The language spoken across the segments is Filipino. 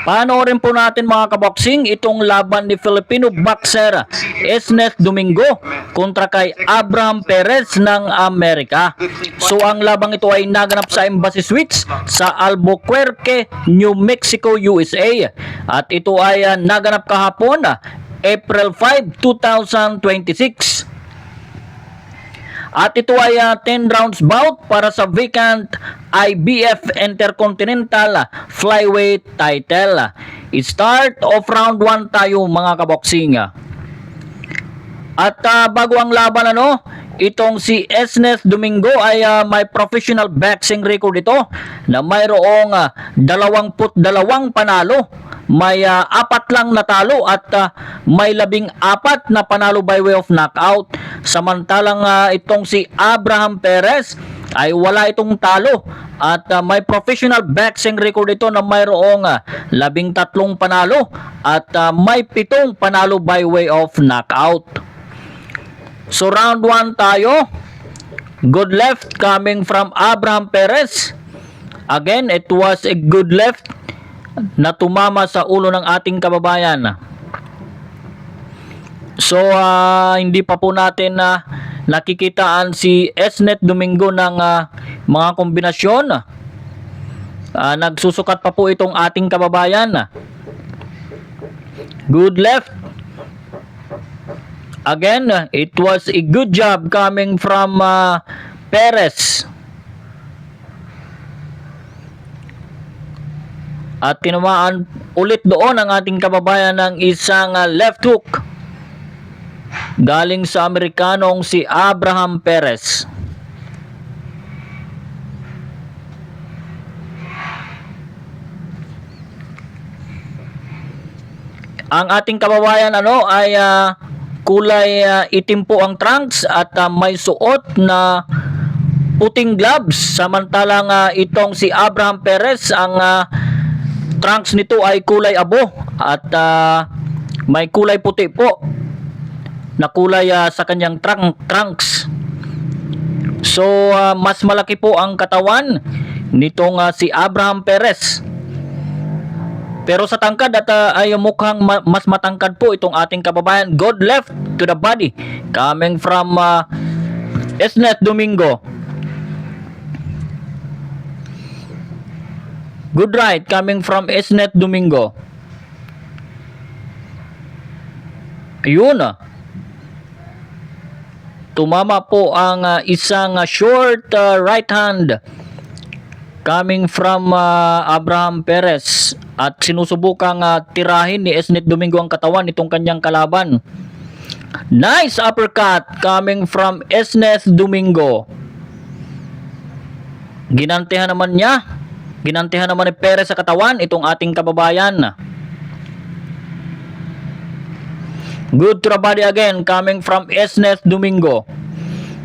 Panoorin po natin mga kaboksing itong laban ni Filipino boxer Esnet Domingo kontra kay Abraham Perez ng Amerika. So ang labang ito ay naganap sa Embassy Suites sa Albuquerque, New Mexico, USA. At ito ay naganap kahapon, April 5, 2026. At ito ay 10 rounds bout para sa vacant IBF Intercontinental Flyweight title. Start of round 1 tayo mga kaboksing. At bago ang laban itong si Esnet Domingo ay may professional boxing record ito na mayroong 22 panalo. May 4 lang natalo at may 14 na panalo by way of knockout. Samantalang itong si Abraham Perez ay wala itong talo at may professional boxing record ito na mayroong 13 panalo at may 7 panalo by way of knockout. So round 1 tayo. Good left coming from Abraham Perez. Again, it was a good left na tumama sa ulo ng ating kababayan. So hindi pa po natin nakikitaan si Esnet Domingo ng mga kombinasyon. Nagsusukat pa po itong ating kababayan. Good left. Again, it was a good job coming from Perez. At tinamaan ulit doon ang ating kababayan ng isang left hook galing sa Amerikanong si Abraham Perez. Ang ating kababayan ay kulay itim po ang trunks at may suot na puting gloves, samantalang itong si Abraham Perez ang trunks nito ay kulay abo at may kulay puti po na kulay sa kanyang trunks. So mas malaki po ang katawan nitong si Abraham Perez. Pero sa tangkad at ay mukhang mas matangkad po itong ating kababayan. Good left to the body coming from Esnet Domingo. Good right coming from Esnet Domingo. Ayun. Tumama po ang isang short right hand coming from Abraham Perez. At sinusubukang tirahin ni Esnet Domingo ang katawan nitong kanyang kalaban. Nice uppercut coming from Esnet Domingo. Ginantihan naman ni Perez sa katawan itong ating kababayan. Good to the body again coming from Esnet Domingo.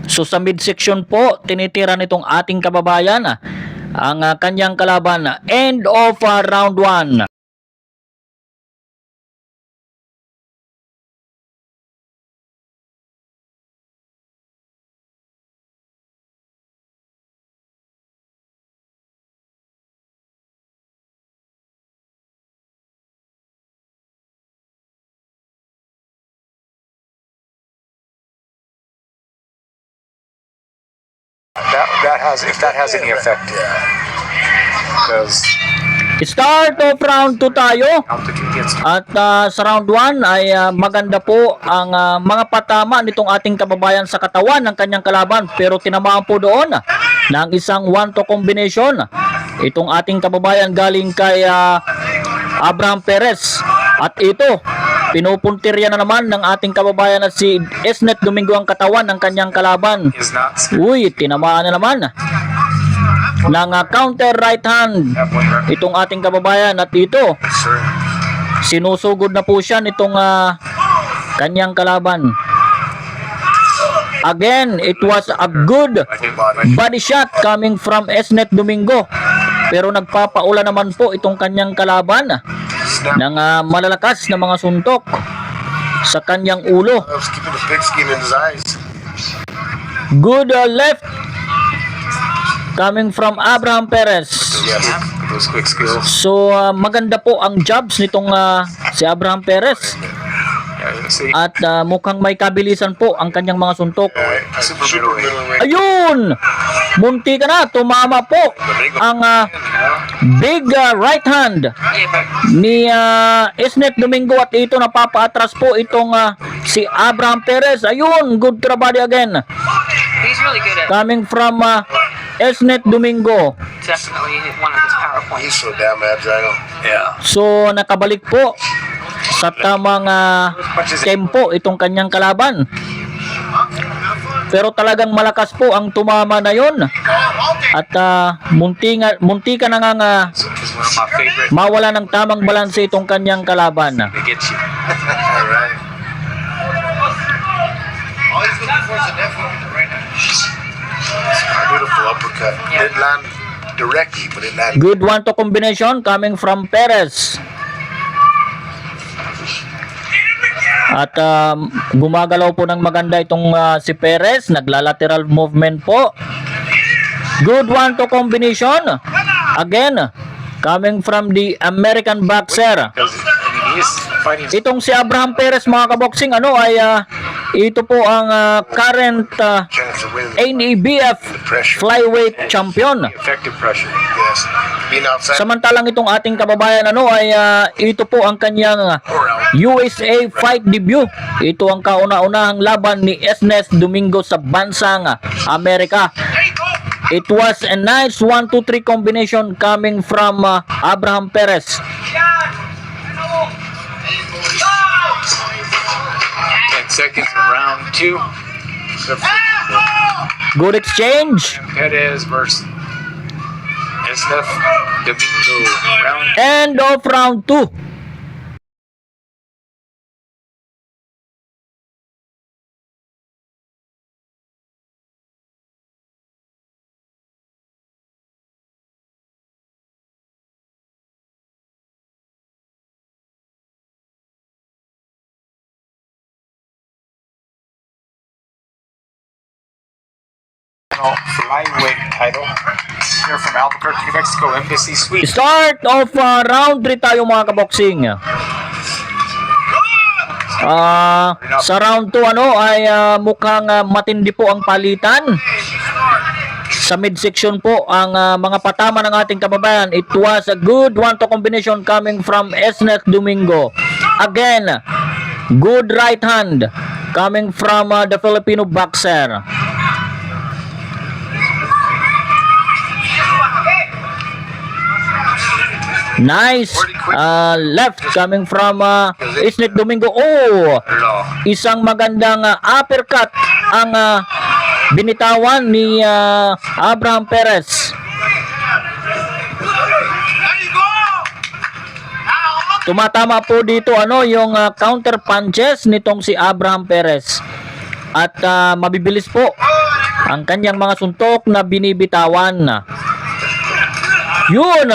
So sa midsection po, tinitira nitong ating kababayan ang kanyang kalaban. End of round 1. If that has any effect, because Start of round 2 tayo. At sa round 1 ay maganda po ang mga patama nitong ating kababayan sa katawan ng kanyang kalaban, pero tinamaan po doon ng isang 1-2 combination itong ating kababayan galing kay Abraham Perez. At ito, pinupuntirya na naman ng ating kababayan na si Esnet Domingo ang katawan ng kanyang kalaban. Uy, tinamaan na naman ng counter right hand itong ating kababayan. At ito, sinusugod na po siya nitong kanyang kalaban. Again, it was a good body shot coming from Esnet Domingo, pero nagpapaula naman po itong kanyang kalaban ng malalakas na mga suntok sa kanyang ulo. Good left coming from Abraham Perez. those quick skills. So maganda po ang jobs nitong si Abraham Perez. Yeah, see. At mukhang may kabilisan po ang kanyang mga suntok. Super middleweight. Ayun! Munti ka na, tumama po ang big right hand ni Isnet Domingo at ito napapaatras po itong si Abraham Perez. Ayun, good to the body again. He's really good at Coming from Isnet Domingo. definitely one of his power points. He's so damn agile. Yeah. So nakabalik po sa tamang tempo itong kanyang kalaban. Pero talagang malakas po ang tumama na yon. At munti ka na nga He's one of my favorite. mawala ng tamang balanse itong kanyang kalaban. To get you. All right. Beautiful uppercut. Didn't land directly, but it landed. Good one-two combination coming from Perez. At gumagalaw po ng maganda itong si Perez. Nagla-lateral movement po. Good one-two combination. Again, coming from the American boxer. Because I mean, he's fighting. Itong si Abraham Perez, mga kaboksing, ay ito po ang current Chance to win. NABF flyweight champion. Effective pressure. Yes. Being outside. Samantalang itong ating kababayan ay ito po ang kanyang USA fight debut. Ito ang kauna-unahang laban ni Isnet Domingo sa bansang Amerika. It was a nice 1-2-3 combination coming from Abraham Perez. 10 seconds in round 2. Good exchange. Perez versus Isnet Domingo. Round End of round 2. flyweight title here from Albuquerque, New Mexico, Embassy Suite. Start of round 3 tayo, mga kaboksing. Sa round 2 ay mukhang matindi po ang palitan. Sa midsection po ang mga patama ng ating kababayan. It was a good 1-2 combination coming from Isnet Domingo. Again, good right hand coming from the Filipino boxer. Nice left coming from Isnet Domingo. Oh, isang magandang uppercut ang binitawan ni Abraham Perez. Tumatama po dito yung counter punches nitong si Abraham Perez. At mabibilis po ang kanyang mga suntok na binibitawan. Yun!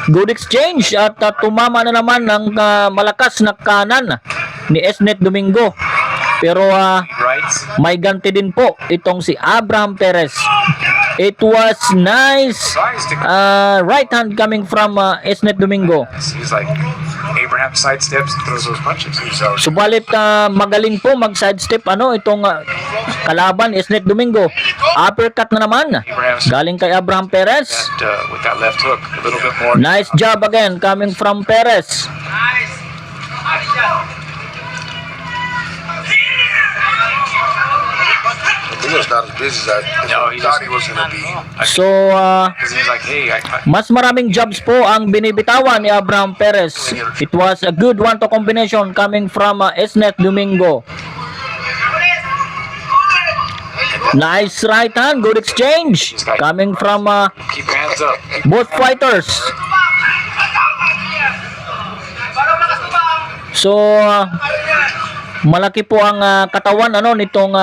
Good exchange at tumama na naman ng malakas na kanan ni Isnet Domingo. Pero Rights. may ganti din po itong si Abraham Perez. It was nice right hand coming from Isnet Domingo. He's like Abraham sidesteps and throws those punches. He's out. Subalit magaling po mag-sidestep itong kalaban Isnet Domingo. Uppercut na naman galing kay Abraham Perez. With that left hook, a little bit more. Nice job again coming from Perez. Domingo's not as busy as I No, he thought doesn't. he was going to be. So Because he's like, hey, mas maraming jobs po ang binibitawan ni Abraham Perez. It was a good 1-2 combination coming from Isnet Domingo. Nice right hand, good exchange coming from keep your hands up. both fighters. So malaki po ang katawan nitong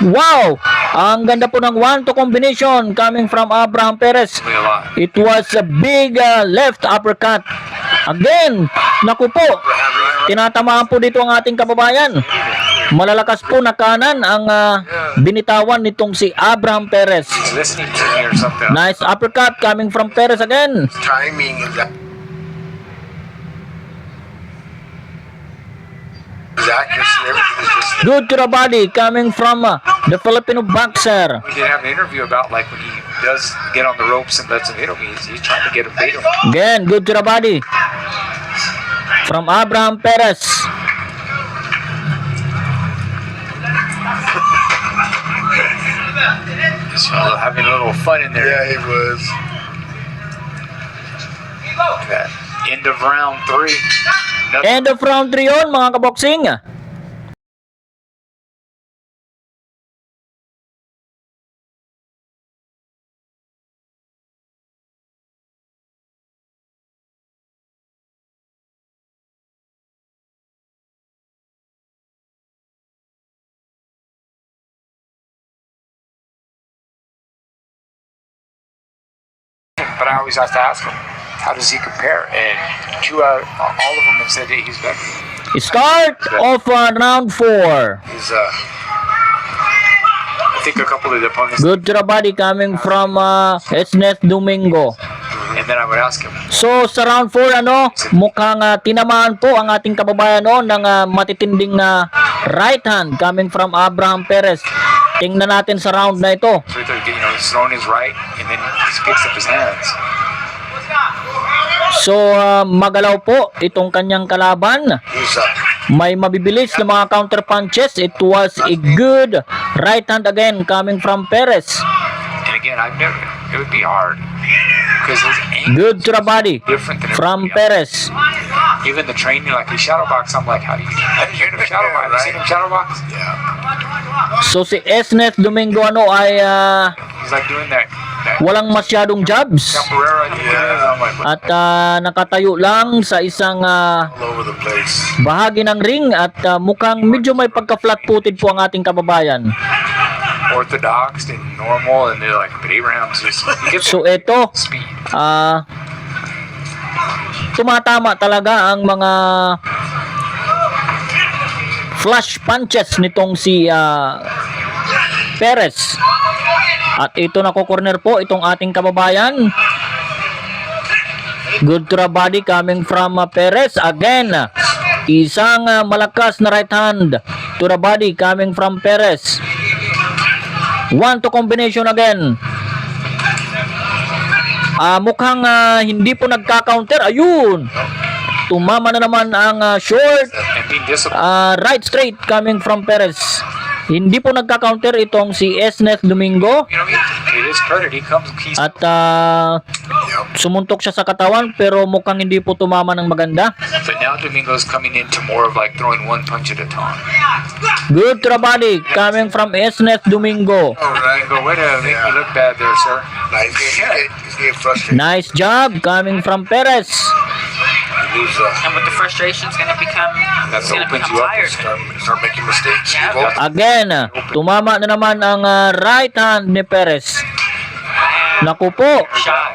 wow! Ang ganda po ng 1-2 combination coming from Abraham Perez. A lot. It was a big left uppercut. Again, naku po. Tinatamaan po dito ang ating kababayan. Malalakas po na kanan ang binitawan nitong si Abraham Perez. He's listening to your or something. Nice uppercut coming from Perez again. Timing is that. His accuracy, everything is just. Good to the body coming from the Filipino boxer. We did have an interview about like when he does get on the ropes and lets him hit him, he's trying to get him bait him. Again, good to the body from Abraham Perez. So having a little fun in there. Yeah, he was. That end of round 3. Nothing. End of round 3 yun, mga kaboksing. But I always have to ask him, how does he compare? And all of them have said that he's better. Start of round 4. He's I think a couple of the opponents, Good to the body coming from Esnes Domingo. and then I would ask him, So sa round 4 mukhang tinamaan po ang ating kababayan ng matitinding right hand coming from Abraham Perez. Tingnan natin sa round na ito. so he's throwing his right, and then he picks up his hands. So magalaw po itong kanyang kalaban. he's May mabibilis na mga counter punches. It was a good right hand again coming from Perez. And again, it would be hard because his aim Good to the body different than from everybody else. Perez. Even the training, like he shadow box, I'm like, how do you train him shadow box? Have you seen him shadow box? yeah. So si Esnes Domingo ay He's like doing that walang masyadong jabs capoeira. I think it is. I'm like, at nakatayo lang sa isang All over the place. bahagi ng ring at mukhang medyo may pagka-flat-footed po ang ating kababayan. orthodox and normal, and they're like, but Abraham's just he gets So ito speed. tumatama talaga ang mga flash punches nitong si Perez. At ito nako-corner po itong ating kababayan. Good to the body coming from Perez again. Isang malakas na right hand to the body coming from Perez. 1-2 combination again. Mukhang hindi po nagka-counter. Ayun. Tumama na naman ang short And being disciplined. right straight coming from Perez. Hindi po nagka-counter itong si Esnes Domingo. You know, to his credit, he's At sumuntok siya sa katawan pero mukhang hindi po tumama ng maganda. but now Domingo's coming into more of like throwing one punch at a time. Good to the body coming from Esnes Domingo. All right. Domingo, way to make me look bad there, sir. Nah, he's getting frustrated. Nice job coming from Perez. He lose, And with the frustration, it's going to become, That's it's going to opens become you up. tired. start making mistakes. Yeah. Give up. Again, tumama na naman ang right hand ni Perez. Naku po. Shot.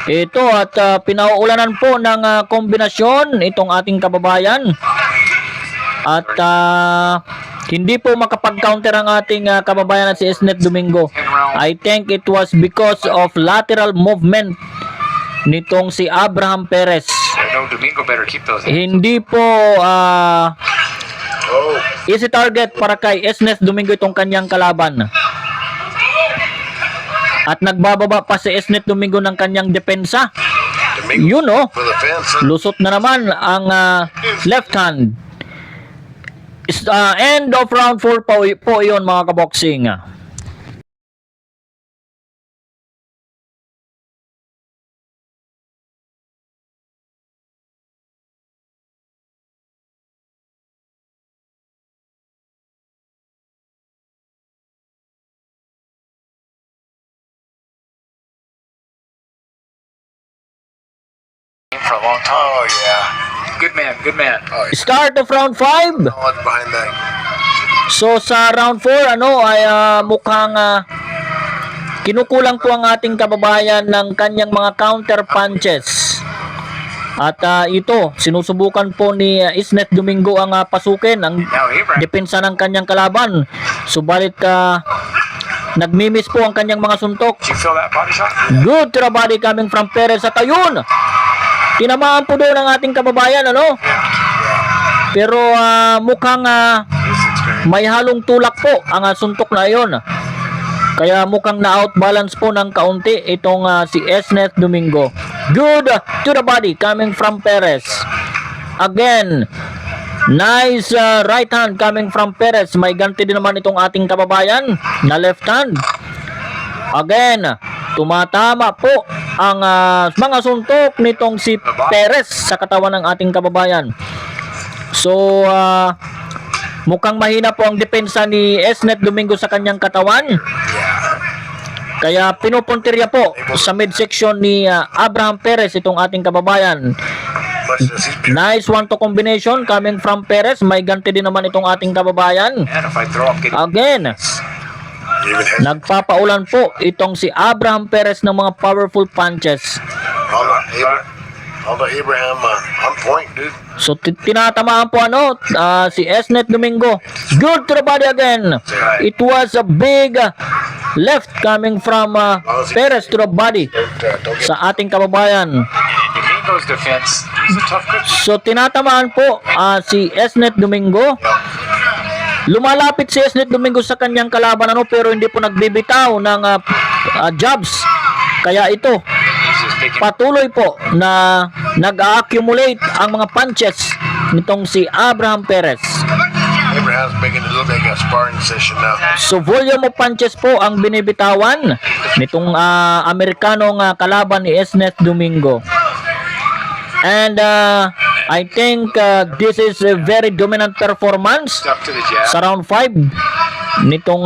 Ito at pinauulanan po ng kombinasyon itong ating kababayan. At hindi po makapag-counter ang ating kababayan na si Esnet Domingo. I think it was because of lateral movement nitong si Abraham Perez. No, Domingo better keep those. Hindi po Oh, easy target para kay Esnet Domingo itong kanyang kalaban. At nagbababa pa si Esnet Domingo ng kanyang depensa. Domingo Yun for the fence. Huh? lusot na naman ang left hand. End of round 4 po yun mga kaboksing. For a long time. Oh yeah. Good man, good man. Oh, yeah. Start of round 5. No one's behind that. So sa round 4 ay mukhang kinukulang po ang ating kababayan ng kanyang mga counter punches. At ito, sinusubukan po ni Esnet Domingo ang pasukin ang Now Abraham, depensa ng kanyang kalaban. Subalit nagmimiss po ang kanyang mga suntok. Did you feel that body shot? Good to the body coming from Perez at ayun. Tinamaan po doon ang ating kababayan, ano? Pero mukhang may halong tulak po ang suntok na iyon. Kaya mukhang na-outbalance po ng kaunti itong si Esnet Domingo. Good to the body coming from Perez. Again, nice right hand coming from Perez. May ganti din naman itong ating kababayan na left hand. Again, tumatama po ang mga suntok nitong si Perez sa katawan ng ating kababayan. So, mukhang mahina po ang depensa ni Esnet Domingo sa kanyang katawan. Kaya pinupuntirya po sa midsection ni Abraham Perez itong ating kababayan. Nice one-two combination coming from Perez. May ganti din naman itong ating kababayan. And if I throw, I'm getting Again, nagpapaulan po itong si Abraham Perez ng mga powerful punches. Although Abraham on point, dude. So tinatamaan po si Esnet Domingo. Good to the body again. It was a big left coming from Perez to the body sa ating kababayan. Domingo's defense. He's a tough cookie. So tinatamaan po si Esnet Domingo. Lumalapit si Esnet Domingo sa kanyang kalaban pero hindi po nagbibitaw ng jabs. Kaya ito, He's just picking. patuloy po na nag-accumulate ang mga punches nitong si Abraham Perez. Abraham's making it look like a sparring session now. So volume of punches po ang binibitawan nitong Amerikanong kalaban ni Esnet Domingo. And I think this is a very dominant performance Up to the jab. sa round 5 nitong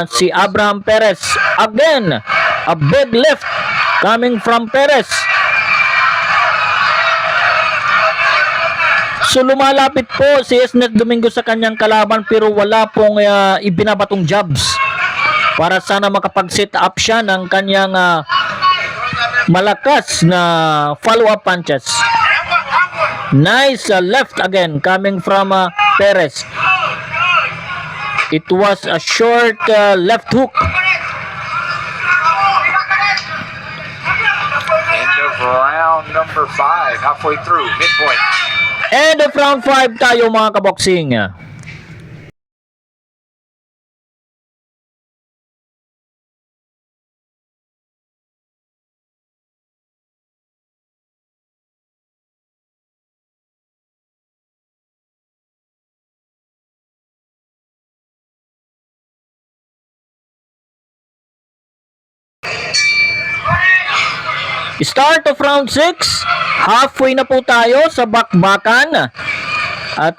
si Abraham Perez. Again, a big left coming from Perez. So lumalapit po si Esnet Domingo sa kanyang kalaban pero wala pong ibinabatong jabs para sana makapag-set up siya ng kanyang malakas na follow-up punches. Nice left again coming from Perez. It was a short left hook. End of round number 5. Halfway through. Midpoint. End of round 5 tayo mga kaboksing. Start of round 6. Halfway na po tayo sa bakbakan. At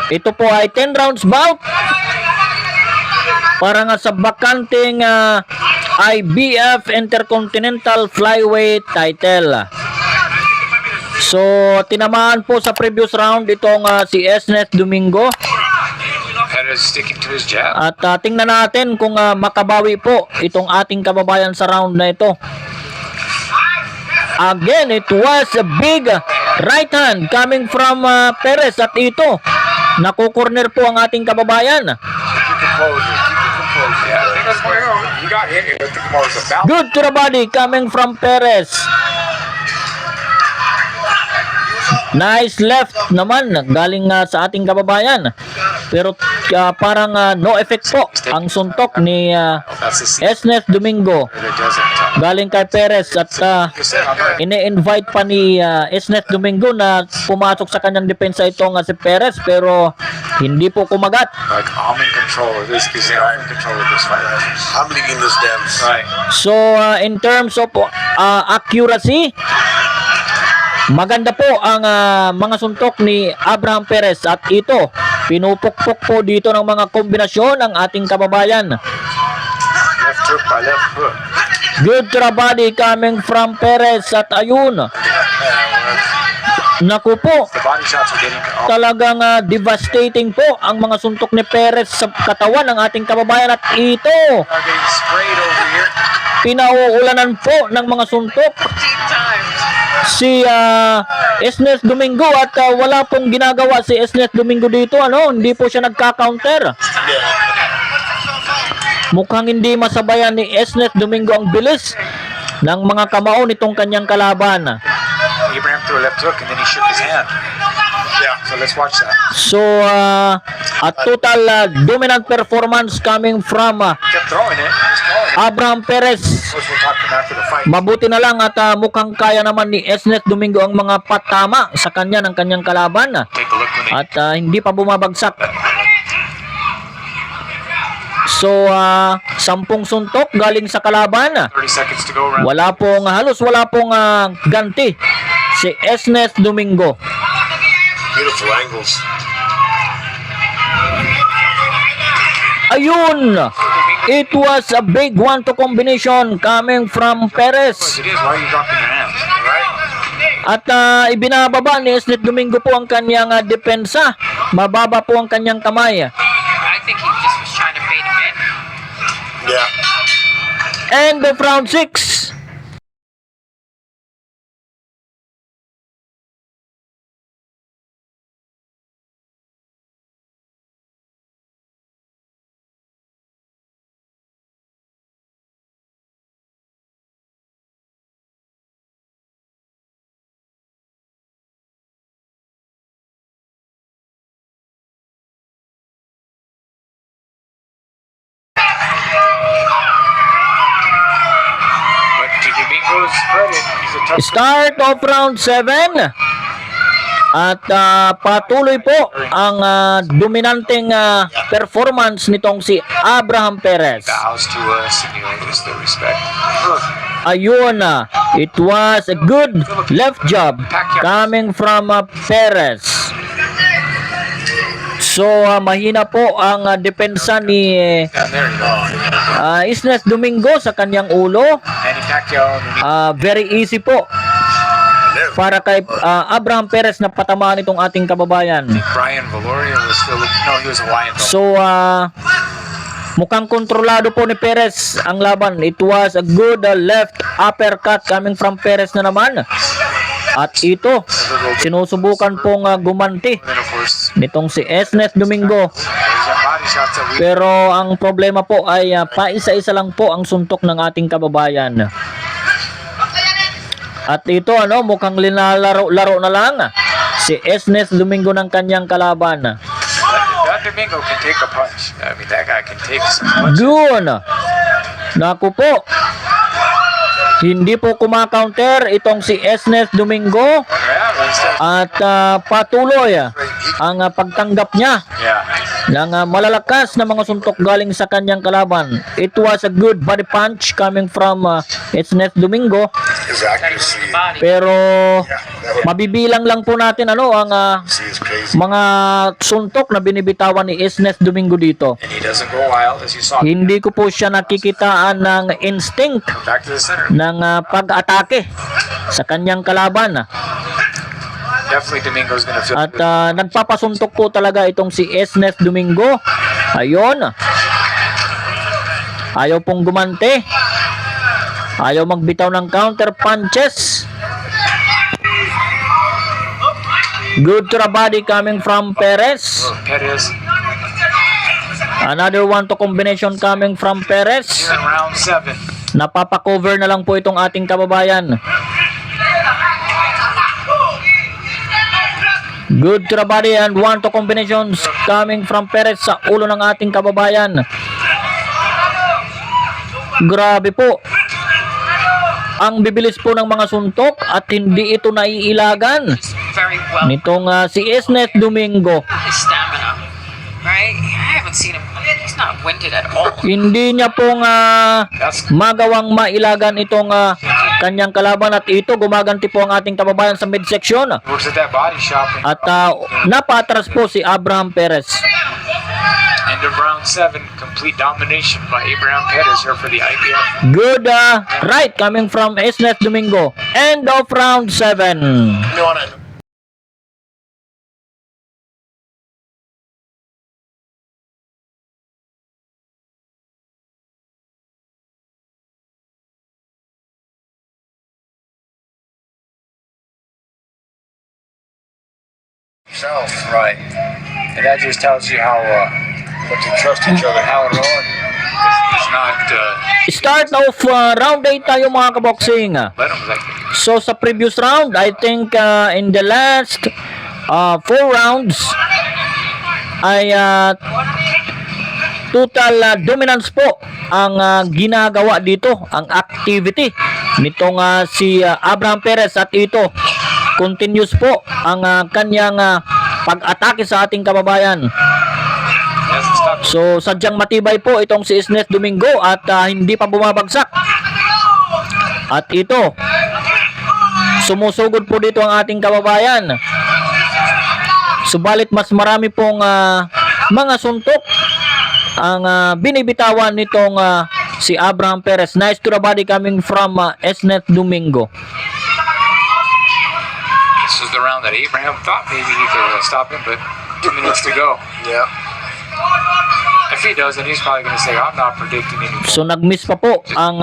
ito po ay 10 rounds bout para nga sa bakanting IBF Intercontinental Flyweight title. So tinamaan po sa previous round itong si Esnet Domingo. Perez sticking to his jab. At tingnan natin kung makabawi po itong ating kababayan sa round na ito. Again, it was a big right hand coming from Perez. At ito, nakukorner po ang ating kababayan. Keep your composure. Keep your composure. Yeah, I think that's where you got hit with the composure. Bounce. Good to the body coming from Perez. Nice left naman galing sa ating kababayan. Pero parang no effect po ang suntok ni That's the secret Esnet Domingo that doesn't. galing kay Perez. At ini-invite pa ni Esnet Domingo na pumasok sa kanyang depensa itong si Perez pero hindi po kumagat. Like I'm in control of this because I'm in control of this fight. I'm leading this damn. Right. So in terms of accuracy, maganda po ang mga suntok ni Abraham Perez. At ito, pinupukpok po dito ng mga kombinasyon ng ating kababayan. Left hook by left hook. Good to the body coming from Perez. At ayun, naku po, The body shots are getting off. talagang devastating po ang mga suntok ni Perez sa katawan ng ating kababayan. At ito, Are getting sprayed over here. pinauulanan po ng mga suntok si Esnet Domingo. At wala pong ginagawa si Esnet Domingo dito, hindi po siya nagka-counter. mukhang hindi masabayan ni Esnet Domingo ang bilis ng mga kamao nitong kanyang kalaban. Abraham threw a left hook and then he shook his hand. Yeah, so let's watch that. So, a total dominant performance coming from Kept throwing it. He was throwing it. Abraham Perez. Of course, we'll talk to him after the fight. Mabuti na lang at mukhang kaya naman ni Esnet Domingo ang mga patama sa kanya ng kanyang kalaban. Take a look when they At hindi pa bumabagsak. So, 10 suntok galing sa kalaban. 30 seconds to go around. Halos wala pong ganti si Esnet Domingo. Beautiful angles. Ayun! It was a big 1-2 combination coming from Perez. It is. Why are you dropping your hands? Right? At ibinababa ni Esnet Domingo po ang kanyang depensa. Mababa po ang kanyang kamay. I think he just was trying to bait him in. Yeah. End of round 6. But to Domingo's credit, he's a tough Start of round 7. At patuloy po ang dominanteng performance nitong si Abraham Perez. bows to us and there's the respect. Ayun, it was a good left jab coming from Perez. So mahina po ang depensa ni Down there, you know. Esnet Domingo sa kanyang ulo. Manny Pacquiao. Very easy po para kay Abraham Perez na patamaan itong ating kababayan. Brian Valoria was still. No, he was Hawaiian. Though. So mukhang kontrolado po ni Perez ang laban. It was a good left uppercut coming from Perez na naman. At ito, sinusubukan pong gumanti And then of course, nitong si Esnet Domingo. there's some body shots that we. Pero ang problema po ay paisa-isa lang po ang suntok ng ating kababayan. At ito mukhang linalaro-laro na lang si Esnet Domingo ng kanyang kalaban. That Domingo can take a punch. I mean, that guy can take some punches. Yun. Naku po. Hindi po kumakaunter itong si Esnet Domingo. Yeah, he's At patuloy ang pagtanggap niya yeah. ng malalakas na mga suntok galing sa kanyang kalaban. It was a good body punch coming from Esnet Domingo. His Got him in accuracy. the body. Pero mabibilang lang po natin ang Is crazy. mga suntok na binibitawan ni Esnet Domingo dito. And he doesn't go wild as you saw. Hindi ko po siya nakikitaan ng instinct Back to the center. ng pag-atake sa kanyang kalaban. Definitely Domingo's gonna feel At good. nagpapasuntok po talaga itong si Esnet Domingo. Ayun. Ayaw pong gumante. Ayaw magbitaw ng counter punches. Good to the body coming from Perez. Perez Another 1-2 combination coming from Perez. here in round 7. Napapakover na lang po itong ating kababayan. Good to the body and 1-2 combinations coming from Perez sa ulo ng ating kababayan. Grabe po. Ang bibilis po ng mga suntok at hindi ito naiilagan Very well. nitong si Esnet Domingo. His stamina, right? I haven't seen him. He's not winded at all. Hindi niya pong magawang mailagan itong kanyang kalaban at ito gumaganti po ang ating kababayan sa midsection. Works at that body shot. At napatras po si Abraham Perez. End of round 7. Complete domination by Abraham Perez here for the IBF. Good right coming from Esnet Domingo. End of round 7. You know what I Self, right. And that just tells you how much they trust each other. How it rolling. The not Start of round 8 tayo mga kaboxing. let him like So sa previous round, I think in the last 4 rounds ay total dominance po ang ginagawa dito, ang activity nitong si Abraham Perez, at ito continuous po ang kanyang pag-atake sa ating kababayan. he hasn't stopped. So sadyang matibay po itong si Esnes Domingo at hindi pa bumabagsak. At ito, sumusugod po dito ang ating kababayan. Subalit mas marami pong mga suntok ang binibitawan nitong si Abraham Perez. Nice to the body coming from Esnes Domingo. This was the round that Abraham thought maybe he could stop him, but 2 minutes to go. Yeah. If he does, then he's probably going to say, I'm not predicting anymore. So nag-miss pa po ang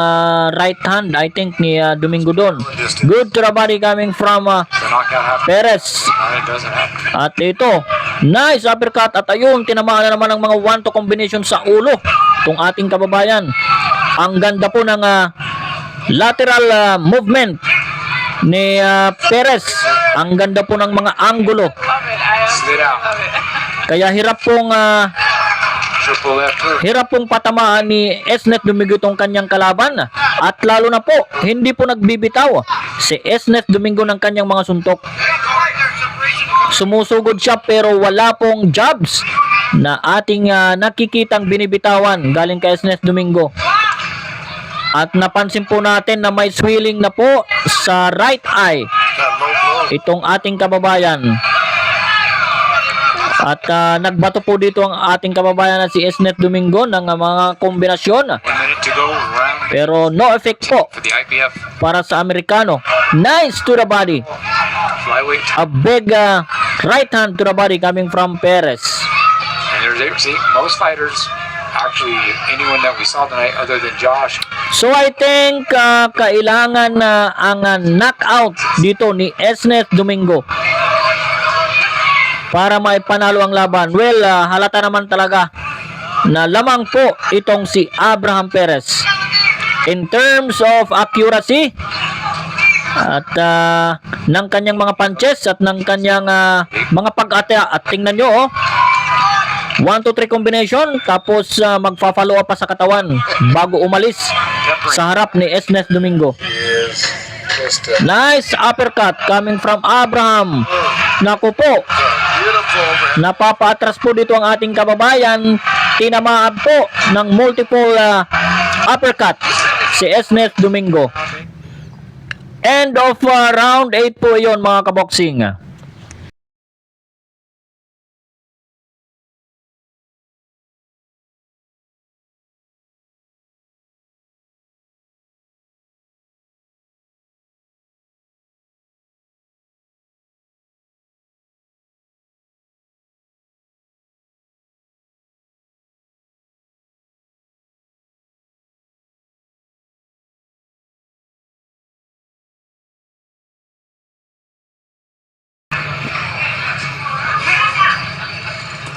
right hand, I think, ni Domingo doon. Good to the body coming from The knockout happened. Perez. It doesn't happen. At ito, nice uppercut, at ayun, tinamaan na naman ng mga 1-2 combination sa ulo itong ating kababayan. Ang ganda po ng lateral movement ni Perez. Ang ganda po ng mga anggulo. Love it. I Slid out. love it. Kaya Triple left hook. hirap pong patamaan ni Esnes Domingo itong kanyang kalaban. At lalo na po, hindi po nagbibitaw si Esnes Domingo ng kanyang mga suntok. Sumusugod siya pero wala pong jabs na ating nakikitang binibitawan galing kay Esnes Domingo. At napansin po natin na may swelling na po sa right eye Got low blow. itong ating kababayan. At nagbato po dito ang ating kababayan na si Esnes Domingo ng mga kombinasyon. 1 minute to go. Round Pero no effect po for the IPF para sa Amerikano. Nice to the body. flyweight. A big right hand to the body coming from Perez. And there's see, most fighters, actually anyone that we saw tonight other than Josh, So I think kailangan na ang knockout dito ni Esnes Domingo para maipanalo ang laban. Well, halata naman talaga na lamang po itong si Abraham Perez in terms of accuracy at ng kanyang mga punches at ng kanyang mga pag-ate. At tingnan nyo, 1, 2, 3 combination, tapos magfa-follow up pa sa katawan bago umalis sa harap ni Esnes Domingo. Yes. Just Nice uppercut coming from Abraham. Naku po, beautiful, man. napapaatras po dito ang ating kababayan. Tinamaan po ng multiple uppercut si Esnes Domingo. End of round 8 po yon mga kaboksing.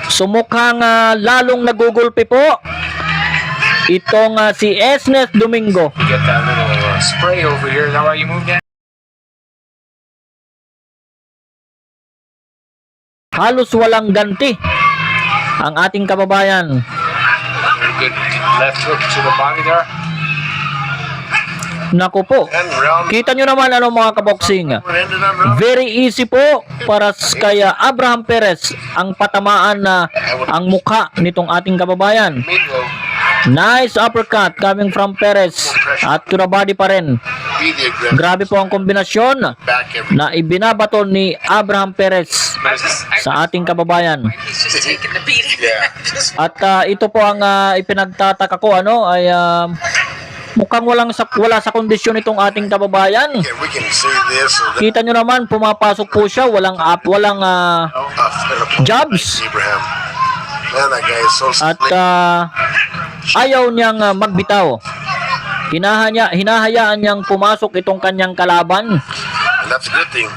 Sumukhang lalong nagugulpi po itong si Esnes Domingo. you get that little spray over here. Is that why you moved in? Halos walang ganti ang ating kababayan. Very good left hook to the body there. Naku po, And round kita nyo naman ano mga kaboksing. one ended on round. Very easy po para kaya Abraham Perez ang patamaan na ang mukha nitong ating kababayan. Mingo. Nice uppercut coming from Perez at to the body pa rin. Be the aggressor. Grabe po ang kombinasyon Back every. na ibinabato ni Abraham Perez sa ating kababayan. He's just taking the beating. Yeah. At ito po ang ipinagtataka ko ay mukhang wala sa kondisyon itong ating kababayan. Yeah, we can see this or that. Kita nyo naman, pumapasok po siya, walang jobs. Abraham. Man, that guy is so At slick. ayaw niyang magbitaw. Hinahayaan niyang pumasok itong kanyang kalaban And that's a good thing.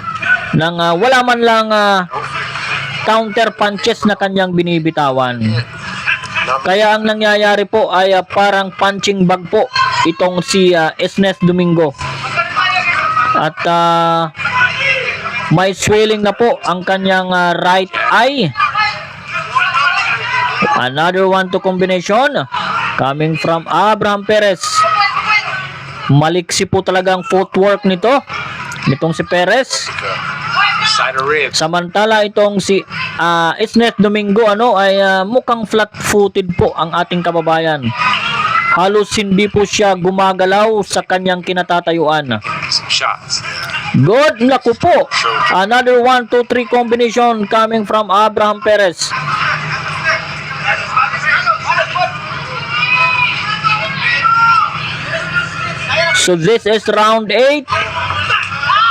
nang wala man lang counter punches na kanyang binibitawan. Kaya ang nangyayari po ay parang punching bag po itong si Esnes Domingo. At may swelling na po ang kanyang right eye. Another 1-2 combination coming from Abraham Perez. Maliksi po talaga ang footwork nitong si Perez. Side of ribs. Samantala itong si Esnes Domingo ay mukhang flat-footed po ang ating kababayan. Halos hindi po siya gumagalaw sa kanyang kinatatayuan. Some shots. Good, naku po. Another 1-2-3 combination coming from Abraham Perez. So this is round 8.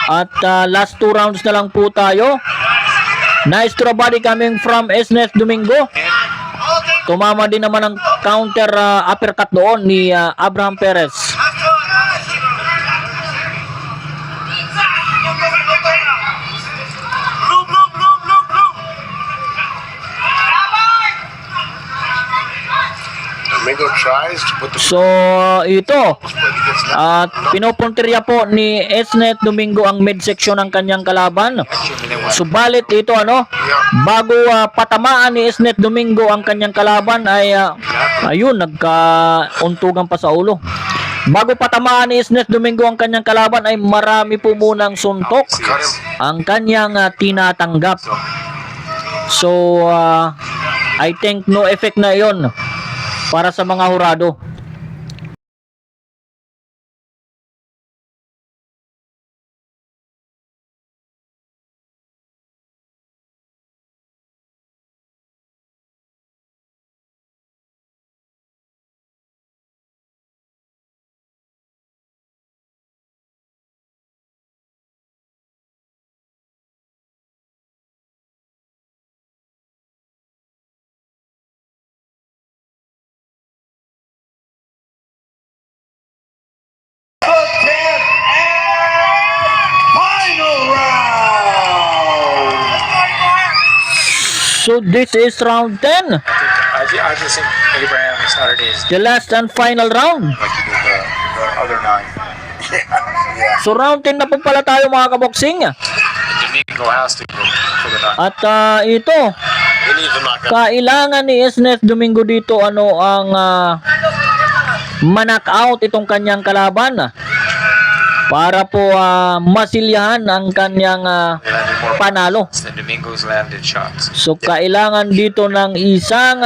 At last 2 rounds na lang po tayo. Nice to the body coming from Esnes Domingo. Tumama din naman ang counter uppercut doon ni Abraham Perez. Domingo tries to put the So ito, but he gets knocked. at pinupuntirya po ni Esnes Domingo ang midsection ng kanyang kalaban. Subalit ito bago patamaan ni Esnes Domingo ang kanyang kalaban ay ayun, nagkauntugan pa sa ulo. Bago patamaan ni Esnes Domingo ang kanyang kalaban ay marami po munang suntok Cut him. ang kanyang tinatanggap. So I think no effect na yon para sa mga hurado. So this is round 10. I just think Abraham started his The last and final round. like he did the other 9. So round 10 na po pala tayo mga kaboksing. Domingo has to go for the 9. At ito, He needs to knock out. kailangan ni Esnes Domingo dito ang ma-knock out itong kanyang kalaban para po masilyahan ang kanyang panalo. Then Domingo's landed shots. So kailangan dito ng isang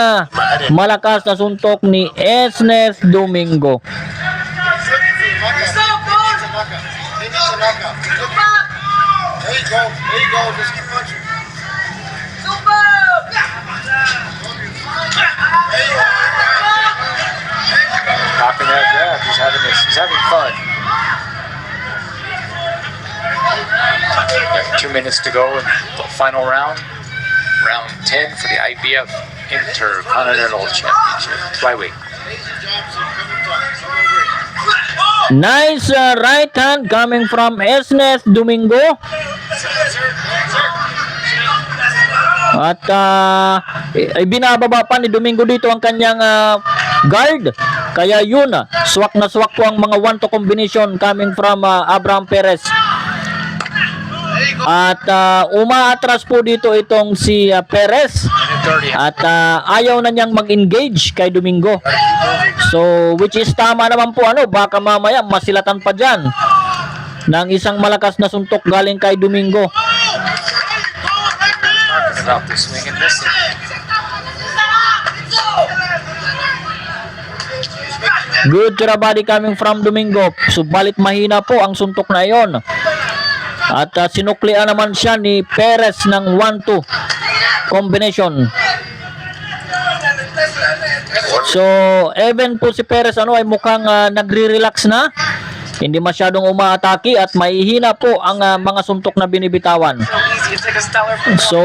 malakas na suntok ni Esnes Domingo. Knocking that jab. He's having fun. Got 2 minutes to go in the final round. Round 10 for the IBF Intercontinental Championship. Flyweight. Nice right hand coming from Esnes Domingo. At ay binababa pa ni Domingo dito ang kanyang guard. Kaya yun, swak na swak po ang mga 1-2 combination coming from Abraham Perez. At umaatras po dito itong si Perez. Minute 30. At ayaw na niyang mag-engage kay Domingo. So which is tama naman po, baka mamaya masilatan pa dyan ng isang malakas na suntok galing kay Domingo. Talking about the swing and missing. Good to the body coming from Domingo. Subalit mahina po ang suntok na iyon. At sinuklian naman siya ni Perez ng 1-2 combination. So even po si Perez ay mukhang nagre-relax na. hindi masyadong umaatake at mahihina po ang mga suntok na binibitawan. So easy. It's like a stellar performance. So,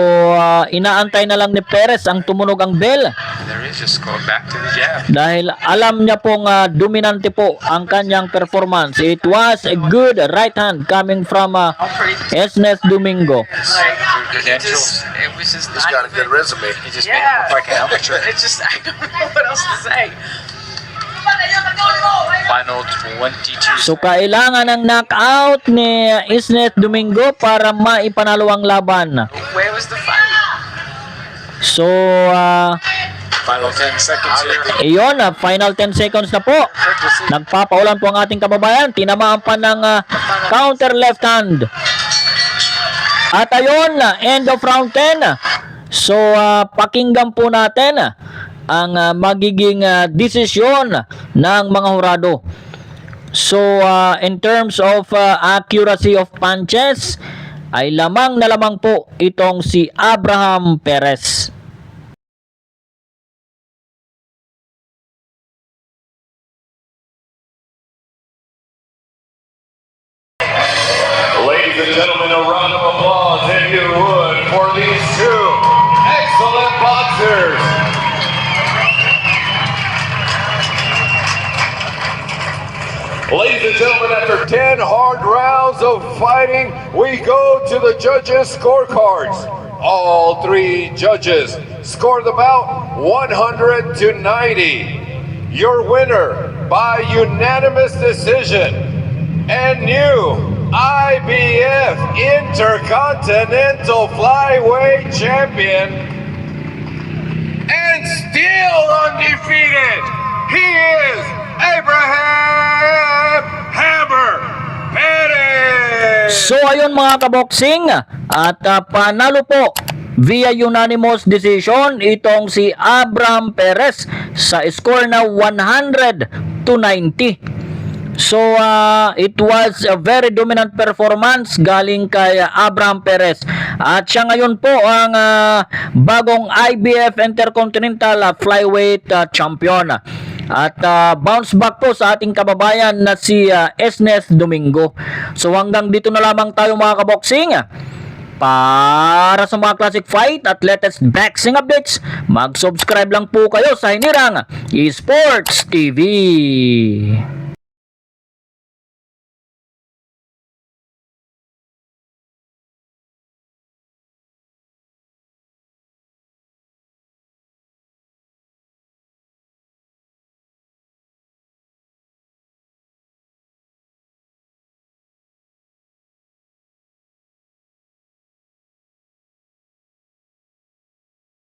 inaantay na lang ni Perez ang tumunog ang bell And there is just going back to the jab. dahil alam niya pong dominante po ang kanyang performance. It was a good right hand coming from Esnes Domingo. Like, Good it was just He's got a good resume. He just made it look like an amateur. It's just I don't know what else to say. Final 22 So, kailangan ng knockout ni Esnes Domingo para maipanalo ang laban. Where was the fight? So, final 10 seconds here. iyon, final 10 seconds na po. Nagpapaulan po ang ating kababayan. Tinamaan pa ng counter left hand. At ayun, end of round 10. So, pakinggan po natin ang magiging desisyon ng mga hurado. So, in terms of accuracy of punches, ay lamang na lamang po itong si Abraham Perez. Ladies and gentlemen, a round of applause, if you would, for these two excellent boxers. Ladies and gentlemen, after 10 hard rounds of fighting, we go to the judges' scorecards. All three judges scored the bout 100 to 90. Your winner by unanimous decision and new IBF Intercontinental Flyweight Champion and still undefeated, he is Abraham Hammer Perez. So ayun mga kaboksing, at panalo po via unanimous decision itong si Abraham Perez sa score na 100 to 90. So it was a very dominant performance galing kay Abraham Perez. At siya ngayon po ang bagong IBF Intercontinental Flyweight Champion. At bounce back po sa ating kababayan na si Esnes Domingo. So hanggang dito na lamang tayo mga kaboksing. Para sa mga classic fight at latest boxing updates, mag-subscribe lang po kayo sa Hinirang Esports TV.